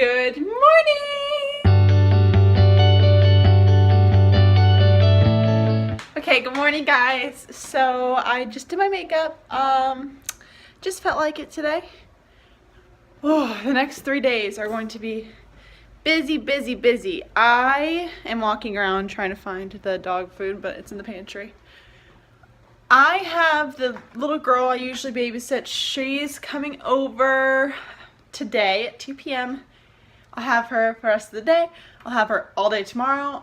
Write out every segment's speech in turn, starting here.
Good morning! Okay, good morning guys. So I just did my makeup. Just felt like it today. Oh, the next 3 days are going to be busy. I am walking around trying to find the dog food, but it's in the pantry. I have the little girl I usually babysit. She's coming over today at 2 p.m. I'll have her for the rest of the day. I'll have her all day tomorrow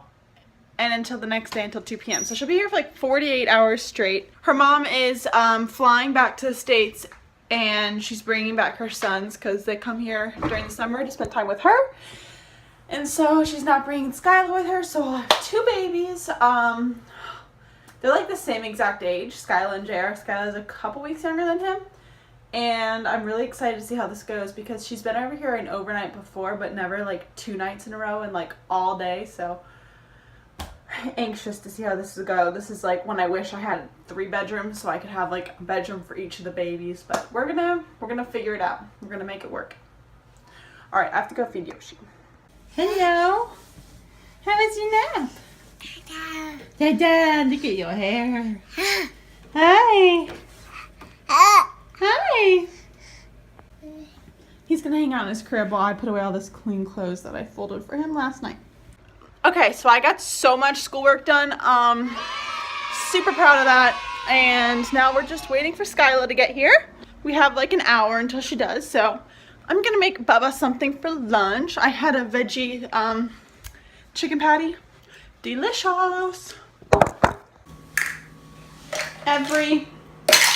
and until the next day until 2 p.m. So she'll be here for like 48 hours straight. Her mom is flying back to the States and she's bringing back her sons because they come here during the summer to spend time with her. And so she's not bringing Skylar with her, so I'll have two babies. They're like the same exact age, Skylar and JR. Skylar's a couple weeks younger than him. And I'm really excited to see how this goes because she's been over here an overnight before, but never like 2 nights in a row and like all day. So anxious to see how this will go. This is like when I wish I had 3 bedrooms so I could have like a bedroom for each of the babies. But we're gonna figure it out. We're gonna make it work. All right, I have to go feed Yoshi. Hello. How was your nap? Dada, look at your hair. Hi. Hi. He's gonna hang out in his crib while I put away all this clean clothes that I folded for him last night. Okay, so I got so much schoolwork done. Super proud of that. And now we're just waiting for Skylar to get here. We have like an hour until she does, so I'm gonna make Bubba something for lunch. I had a veggie chicken patty. Delicious. Every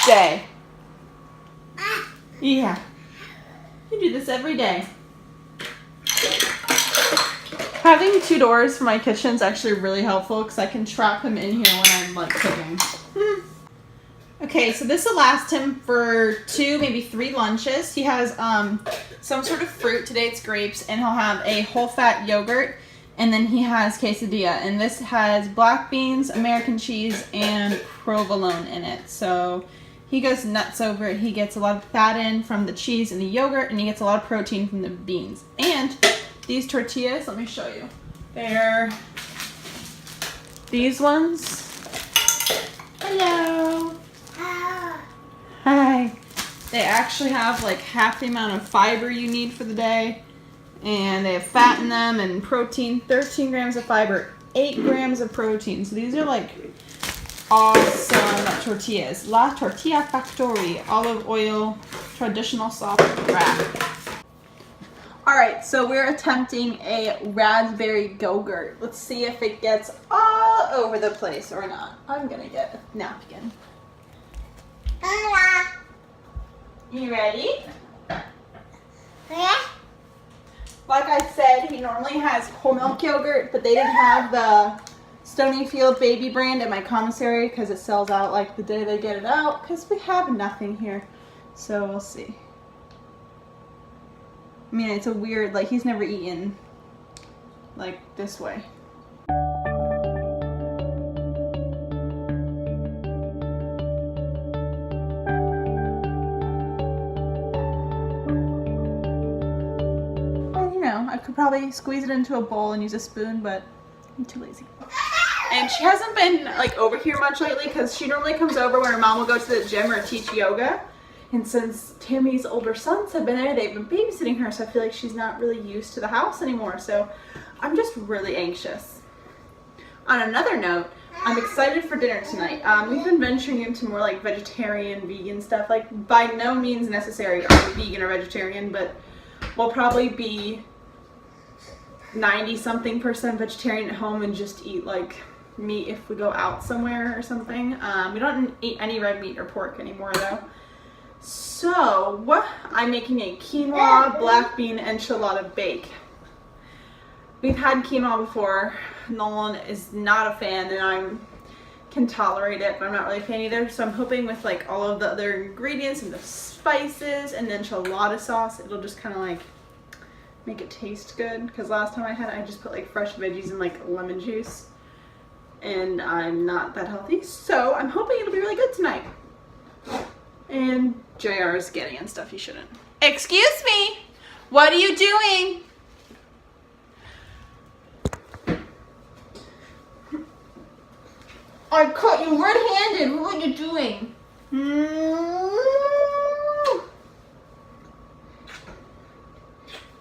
day. Yeah. You do this every day. Having 2 doors for my kitchen is actually really helpful because I can trap him in here when I'm like cooking. Okay, so this will last him for 2, maybe 3 lunches. He has some sort of fruit. Today it's grapes, and he'll have a whole fat yogurt, and then he has quesadilla, and this has black beans, American cheese, and provolone in it. So he goes nuts over it. He gets a lot of fat in from the cheese and the yogurt, and he gets a lot of protein from the beans. And these tortillas, let me show you. They're these ones. Hello. Hi. They actually have like half the amount of fiber you need for the day. And they have fat in them and protein, 13 grams of fiber, 8 grams of protein. So these are like awesome tortillas. La Tortilla Factory, olive oil, traditional soft wrap. Alright, so we're attempting a raspberry go-gurt. Let's see if it gets all over the place or not. I'm gonna get a napkin. You ready? Yeah. Like I said, he normally has whole milk yogurt, but they didn't have the Stonyfield baby brand at my commissary because it sells out like the day they get it out because we have nothing here. So we'll see. I mean, it's a weird, like he's never eaten like this way. I could probably squeeze it into a bowl and use a spoon, but I'm too lazy. And she hasn't been like over here much lately because she normally comes over when her mom will go to the gym or teach yoga. And since Tammy's older sons have been there, they've been babysitting her, so I feel like she's not really used to the house anymore. So I'm just really anxious. On another note, I'm excited for dinner tonight. We've been venturing into more like vegetarian, vegan stuff. Like by no means necessary are we vegan or vegetarian, but we'll probably be 90-something% vegetarian at home and just eat like meat if we go out somewhere or something. We don't eat any red meat or pork anymore though. So I'm making a quinoa black bean enchilada bake. We've had quinoa before. Nolan is not a fan and I can tolerate it, but I'm not really a fan either. So I'm hoping with like all of the other ingredients and the spices and the enchilada sauce, it'll just kind of like make it taste good, because last time I had it, I just put like fresh veggies and like lemon juice, and I'm not that healthy, so I'm hoping it'll be really good tonight. And JR is getting in stuff he shouldn't. Excuse me, what are you doing? I caught you red-handed. What are you doing?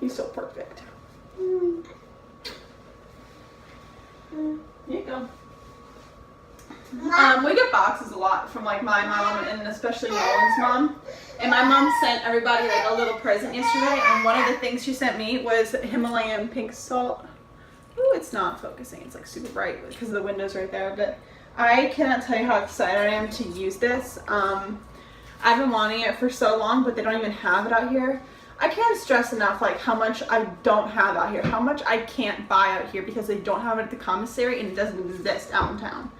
He's so perfect. Here you go. We get boxes a lot from like my mom and especially Nolan's mom. And my mom sent everybody like a little present yesterday, and one of the things she sent me was Himalayan pink salt. Ooh, it's not focusing. It's like super bright because the window's right there, but I cannot tell you how excited I am to use this. I've been wanting it for so long, but they don't even have it out here. I can't stress enough like how much I don't have out here, how much I can't buy out here because they don't have it at the commissary and it doesn't exist out in town.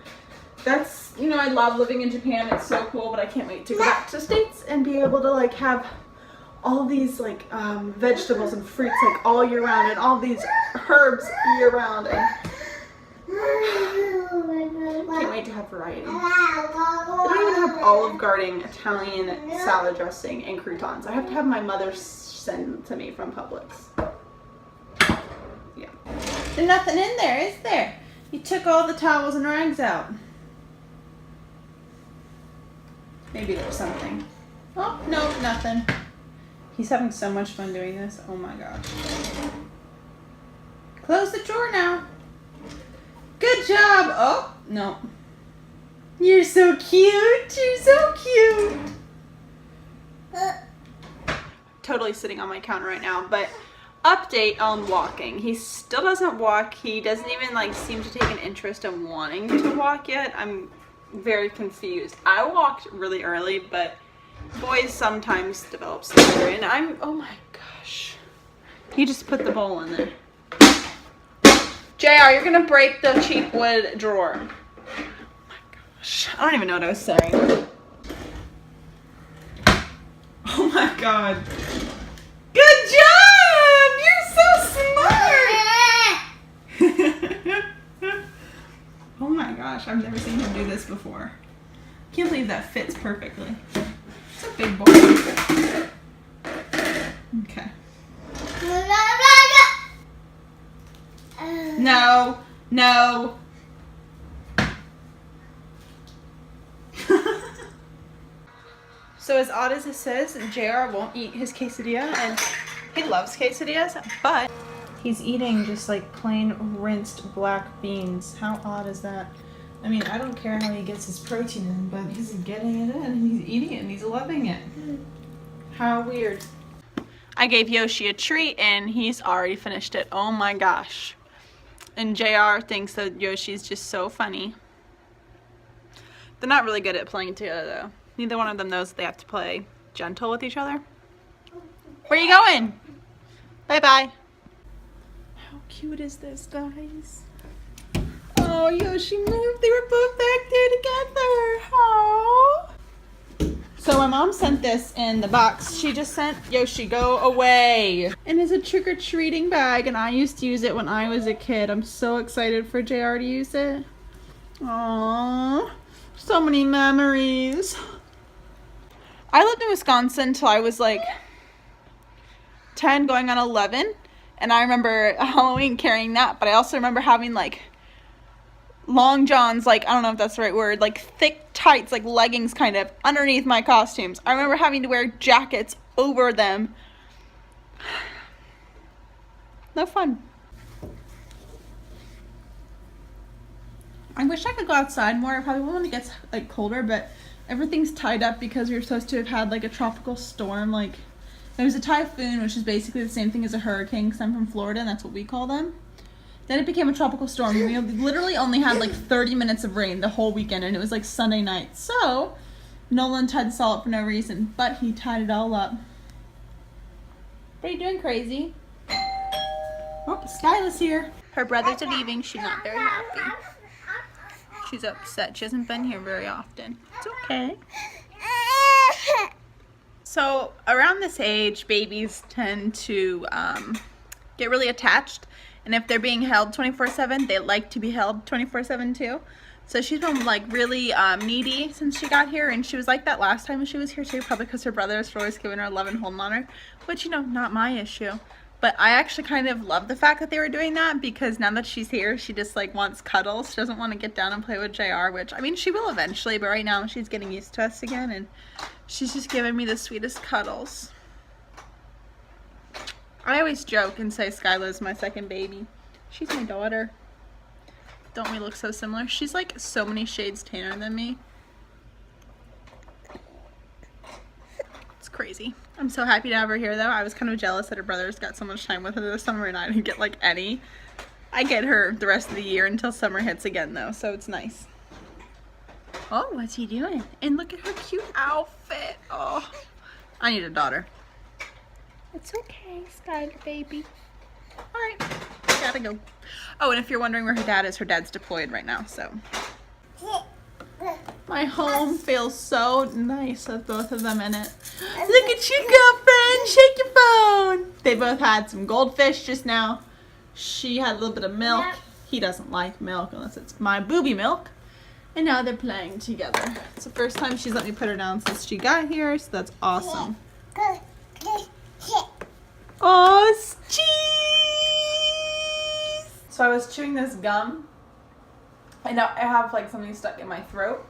That's, you know, I love living in Japan. It's so cool, but I can't wait to go back to the States and be able to like have all these like vegetables and fruits like all year round and all these herbs year round. And can't wait to have variety. They don't even have Olive Garden Italian salad dressing and croutons. I have to have my mother send them to me from Publix. Yeah. There's nothing in there, is there? You took all the towels and rags out. Maybe there's something. Oh, no, nothing. He's having so much fun doing this. Oh my gosh. Close the drawer now. Good job. Oh, no. You're so cute. You're so cute. Totally sitting on my counter right now, but update on walking. He still doesn't walk. He doesn't even like seem to take an interest in wanting to walk yet. I'm very confused. I walked really early, but boys sometimes develop slower, and oh my gosh. You just put the bowl in there. JR, you're gonna break the cheap wood drawer. Oh my gosh. I don't even know what I was saying. Oh my god. Good job! You're so smart! Oh my gosh, I've never seen him do this before. Can't believe that fits perfectly. It's a big boy. Okay. No, no. So as odd as it says, JR won't eat his quesadilla, and he loves quesadillas, but he's eating just like plain rinsed black beans. How odd is that? I mean, I don't care how he gets his protein in, but he's getting it in, and he's eating it, and he's loving it. How weird. I gave Yoshi a treat, and he's already finished it. Oh my gosh. And JR thinks that Yoshi's just so funny. They're not really good at playing together, though. Neither one of them knows that they have to play gentle with each other. Where are you going? Bye-bye. How cute is this, guys? Oh, Yoshi moved. They were both back there together. Aww. So my mom sent this in the box. She just sent Yoshi, go away. And it's a trick-or-treating bag, and I used to use it when I was a kid. I'm so excited for JR to use it. Aww. So many memories. I lived in Wisconsin until I was like 10 going on 11, and I remember Halloween carrying that, but I also remember having like long johns, like I don't know if that's the right word, like thick tights, like leggings kind of underneath my costumes. I remember having to wear jackets over them. No fun. I wish I could go outside more. I probably won't when it gets like colder, but everything's tied up because we were supposed to have had like a tropical storm. Like there was a typhoon, which is basically the same thing as a hurricane because I'm from Florida and that's what we call them. Then it became a tropical storm. We literally only had like 30 minutes of rain the whole weekend, and it was like Sunday night. So Nolan tied this all up for no reason, but he tied it all up. What are you doing, crazy? Oh, Skyla's here. Her brothers are leaving. She's not very happy. She's upset. She hasn't been here very often. It's okay. So around this age, babies tend to get really attached. And if they're being held 24/7, they like to be held 24/7 too. So she's been like really needy since she got here. And she was like that last time she was here too, probably because her brothers were always giving her love and holding on her. Which, you know, not my issue. But I actually kind of love the fact that they were doing that, because now that she's here, she just like wants cuddles. She doesn't want to get down and play with JR, which, I mean, she will eventually, but right now she's getting used to us again, and she's just giving me the sweetest cuddles. I always joke and say Skyla's my second baby. She's my daughter. Don't we look so similar? She's like so many shades tanner than me. It's crazy. I'm so happy to have her here though. I was kind of jealous that her brothers got so much time with her this summer and I didn't get like any. I get her the rest of the year until summer hits again though, so it's nice. Oh, what's he doing? And look at her cute outfit. Oh, I need a daughter. It's okay, Skylar baby. All right, gotta go. Oh, and if you're wondering where her dad is, her dad's deployed right now, so. My home feels so nice with both of them in it. Look at you, girlfriend. Shake your phone. They both had some goldfish just now. She had a little bit of milk. He doesn't like milk unless it's my booby milk. And now they're playing together. It's the first time she's let me put her down since she got here, so that's awesome. Oh, cheese! So I was chewing this gum, and now I have like something stuck in my throat,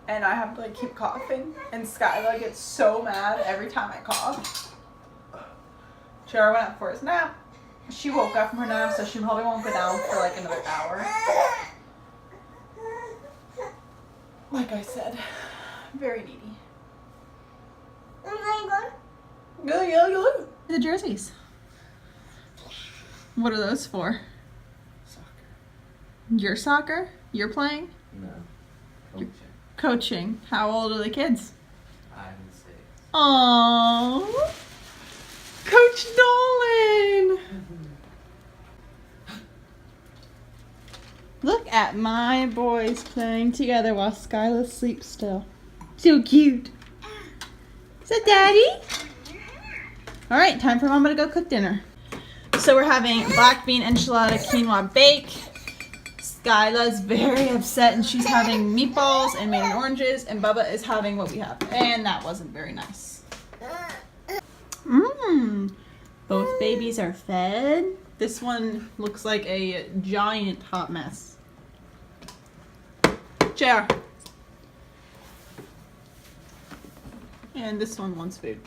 and I have to like keep coughing, and Skylar gets so mad every time I cough. JR went up for his nap. She woke up from her nap, so she probably won't go down for like another hour. Like I said, very needy. The jerseys. What are those for? Soccer. Your soccer? You're playing? No. Coaching. Coaching. How old are the kids? 5 and 6. Aww. Coach Nolan. Look at my boys playing together while Skylar sleeps still. So cute. Is that Daddy? All right, time for Mama to go cook dinner. So we're having black bean enchilada quinoa bake. Skyla's very upset and she's having meatballs and mandarin oranges, and Bubba is having what we have. And that wasn't very nice. Both babies are fed. This one looks like a giant hot mess. JR. And this one wants food.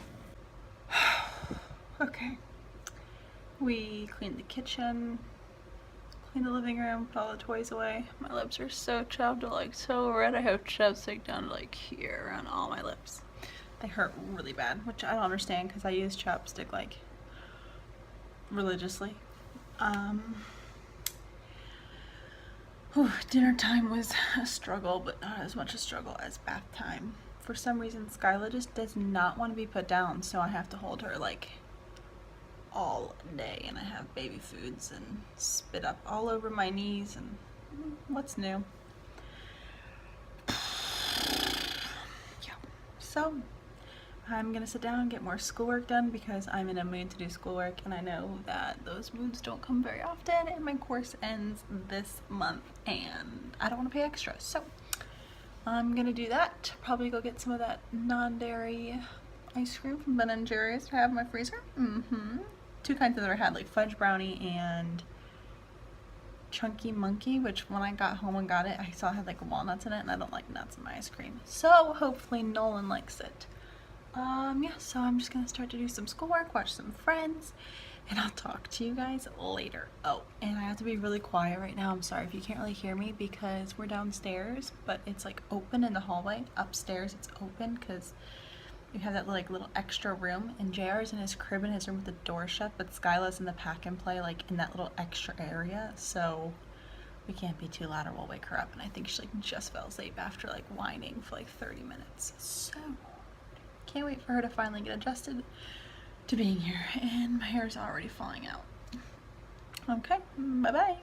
Okay. We cleaned the kitchen, cleaned the living room, put all the toys away. My lips are so chapped, like so red. I have chapstick down to like here around all my lips. They hurt really bad, which I don't understand because I use chapstick like religiously. Dinner time was a struggle, but not as much a struggle as bath time. For some reason, Skylar just does not want to be put down, so I have to hold her like all day, and I have baby foods and spit up all over my knees, and what's new? Yeah, so I'm gonna sit down and get more schoolwork done because I'm in a mood to do schoolwork, and I know that those moods don't come very often, and my course ends this month and I don't want to pay extra, so I'm gonna do that. Probably go get some of that non-dairy ice cream from Ben & Jerry's to have in my freezer. Two kinds that I had, like fudge brownie and chunky monkey, which when I got home and got it, I saw it had like walnuts in it, and I don't like nuts in my ice cream. So hopefully Nolan likes it. Yeah, so I'm just gonna start to do some schoolwork, watch some Friends, and I'll talk to you guys later. Oh, and I have to be really quiet right now. I'm sorry if you can't really hear me because we're downstairs, but it's like open in the hallway. Upstairs it's open because you have that like little extra room, and JR's in his crib in his room with the door shut, but Skyla's in the pack and play like in that little extra area, so we can't be too loud or we'll wake her up, and I think she like just fell asleep after like whining for like 30 minutes. So can't wait for her to finally get adjusted to being here, and my hair is already falling out. Okay, bye-bye.